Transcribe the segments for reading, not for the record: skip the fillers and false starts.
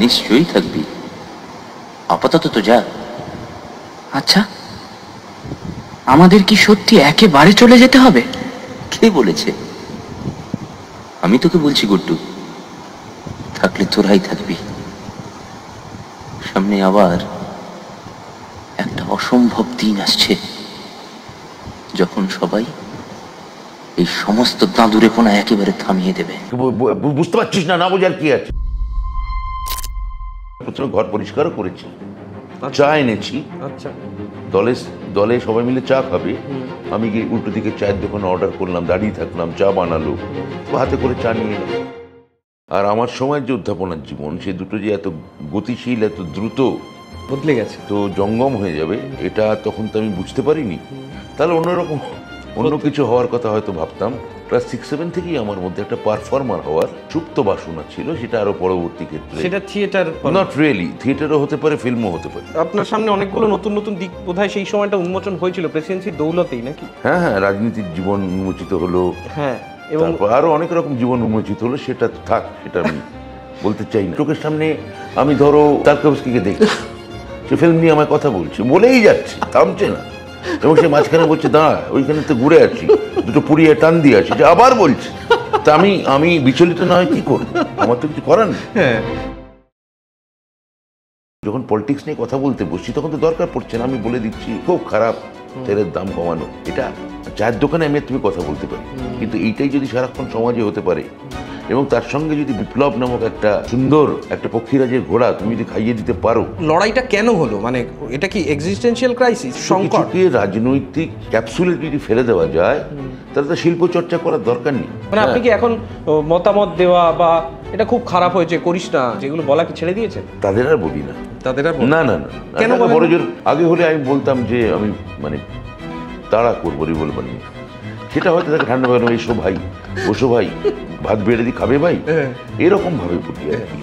নিশ্চয়ই থাকবি, আপাতত তো যা। আচ্ছা, আমাদের কি সত্যি একেবারে চলে যেতে হবে? কে বলেছে? আমি তোকে বলছি গুড্ডু, থাকলে তোরাই থাকবি। সামনে আবার একটা অসম্ভব দিন আসছে, যখন সবাই এই সমস্ত দাঁদুরেপনা একেবারে থামিয়ে দেবে। বুঝতে পারছিস না? না বোঝার কি আছে? প্রথমে ঘর পরিষ্কারও করেছি, চা এনেছি। আচ্ছা, দলে দলে সবাই মিলে চা খাবে। আমি গিয়ে উল্টো দিকে চায়ের দোকানে অর্ডার করলাম, দাঁড়িয়ে থাকলাম, চা বানালো, হাতে করে চা নিয়ে এলাম। আর আমার সময় যে অধ্যাপনার জীবন, সে দুটো যে এত গতিশীল, এত দ্রুত বদলে গেছে, তো জঙ্গম হয়ে যাবে, এটা তখন তো আমি বুঝতে পারিনি। তাহলে অন্যরকম অন্য কিছু হওয়ার কথা হয়তো ভাবতাম। ক্লাস 6-7 থেকেই আমার মধ্যে একটা পারফর্মার হওয়ার সুপ্ত বাসনা ছিল, সেটা আরো পরবর্তী ক্ষেত্রে। সেটা থিয়েটার, নট রিয়েলি, থিয়েটারও হতে পারে, ফিল্মও হতে পারে। আপনার সামনে অনেকগুলো নতুন নতুন দিক বোধহয় সেই সময়টা উন্মোচন হয়েছিল প্রেসিডেন্সির দৌলতেই, নাকি? হ্যাঁ হ্যাঁ, রাজনীতির জীবন উন্মোচিত হলো, হ্যাঁ, এবং আরো অনেক রকম জীবন উন্মোচিত হলো। সেটা থাক, সেটা আমি বলতে চাই না। চোখের সামনে আমি ধরো তারকাবস্কিকে দেখি, সে ফিল্ম নিয়ে আমার কথা বলছে, বলেই যাচ্ছে, থামছে না। এবং সে মাঝখানে বলছে, দাঁড়া, ওইখানে তো ঘুরে আছি, দুটো পুড়িয়ে টান দিয়ে আসি, যে আবার বলছে। তা আমি বিচলিত না হয় কি করবো? আমার তো কিছু করার নেই। যখন পলিটিক্স নিয়ে কথা বলতে বসছি, তখন তো দরকার পড়ছে না, আমি বলে দিচ্ছি খুব খারাপ, তেলের দাম কমানো। এটা চায়ের দোকানে আমি তুমি কথা বলতে পারি, কিন্তু এইটাই যদি সারাক্ষণ সমাজে হতে পারে, এবং তার সঙ্গে যদি বিপ্লব নামক একটা সুন্দর একটা পক্ষীরাজের ঘোড়া তুমি যদি খাইয়ে দিতে পারো। লড়াইটা কেন হলো? মানে এটা কি এক্সিস্টেন্সিয়াল ক্রাইসিস, সংকট? রাজনৈতিক ক্যাপসুলে যদি ফেলে দেওয়া যায়, তাহলে তো শিল্প চর্চা করার দরকার নেই। মানে আপনি কি এখন মতামত দেওয়া বা এটা খুব খারাপ হয়েছে করিস না, যেগুলো বলা কি ছেড়ে দিয়েছেন? তাদের আর বলি না, তাদের আর না না না। কেন বড় জোর আগে হলে আমি বলতাম যে আমি মানে তাড়া করবো, রিভোল বানিয়ে। সেটা হয়তো তাকে ঠান্ডা বানাবো, এসো ভাই, বসো ভাই, ভাত বেড়ে দিই, খাবে ভাই, এরকম ভাবে বলি আর কি,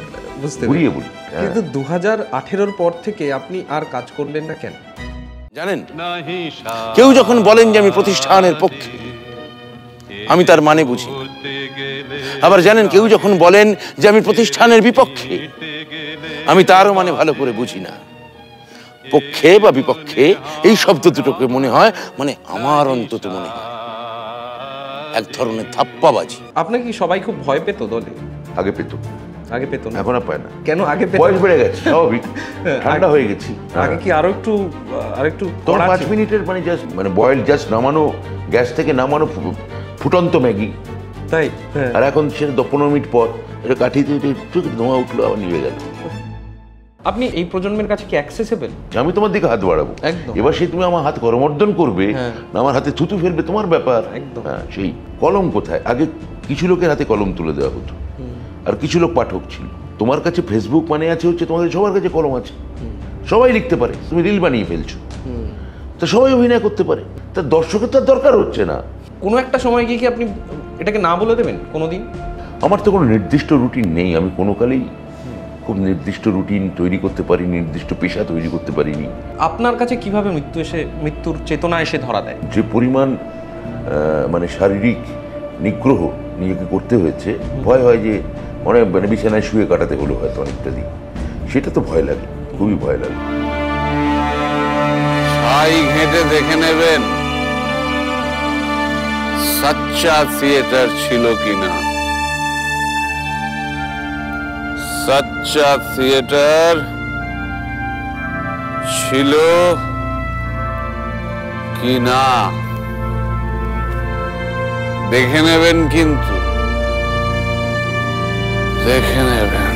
ঘুরিয়ে বলি। কিন্তু 2018-র পর থেকে আপনি আর কাজ করলেন না কেন জানেন? কেউ যখন বলেন যে আমি প্রতিষ্ঠানের পক্ষে, আমি তার মানে বুঝি। আবার জানেন, কেউ যখন বলেন যে আমি প্রতিষ্ঠানের বিপক্ষে, আমি তারও মানে ভালো করে বুঝি না। পক্ষে বা বিপক্ষে এই শব্দ দুটোকে মনে হয়, মানে আমার অন্তত মনে হয় এক ধরনের ধাপ্পাবাজি। আপনাকে কি সবাই খুব ভয় পেত দলে? আগে পেত, আগে পেত না, এখন আর পায় না। কেন? আগে বয়স বেড়ে গেছে, স্বাভাবিক, ঠান্ডা হয়ে গেছি। আগে কি আরো একটু তোর 5 মিনিটের মানে জাস্ট মানে বয়েল, জাস্ট নামানো, গ্যাস থেকে নামানো ফুটন্ত ম্যাগি, তাই? আর এখন সেটা 15 মিনিট পর এটা কাঠিতে ধোঁয়া উঠলো, আবার নিভে গেল। আপনি এই প্রজন্মের কাছে কি অ্যাক্সেসিবল? আমি তোমার দিকে হাত বাড়াবো, এবার সে তুমি আমার হাত করমর্দন করবে না আমার হাতে থুতু ফেলবে, তোমার ব্যাপার। হ্যাঁ, সেই কলম কোথায়? আগে কিছু লোকের হাতে কলম তুলে দেওয়া হতো, আর কিছু লোক পাঠক ছিল। তোমার কাছে ফেসবুক মানে আছে হচ্ছে তোমাদের সবার কাছে কলম আছে, সবাই লিখতে পারে, তুমি রিল বানিয়ে ফেলছো, তা সবাই অভিনয় করতে পারে, তা দর্শকের তো দরকার হচ্ছে না। কোনো একটা সময় গিয়ে কি আপনি এটাকে না বলে দেবেন কোনোদিন? আমার তো কোনো নির্দিষ্ট রুটিন নেই, আমি কোনো কালেই খুব নির্দিষ্ট রুটিন তৈরি করতে পারি, নির্দিষ্ট পেশা তৈরি করতে পারিনি। আপনার কাছে কিভাবে মৃত্যুর চেতনা এসে ধরা দেয়? যে পরিমাণ মানে শারীরিক নিগ্রহ নিজেকে করতে হয়েছে, ভয় হয় যে অনেক মানে বিছানায় শুয়ে কাটাতে হলো হয়তো অনেকটা দিন, সেটা তো ভয় লাগে, খুবই ভয় লাগে। ছাই ঘেঁটে দেখে নেবেন সচ্চা থিয়েটার ছিল কিনা। সচ্চা থিয়েটার ছিল কিনা দেখে নেবেন, কিন্তু দেখে নেবেন।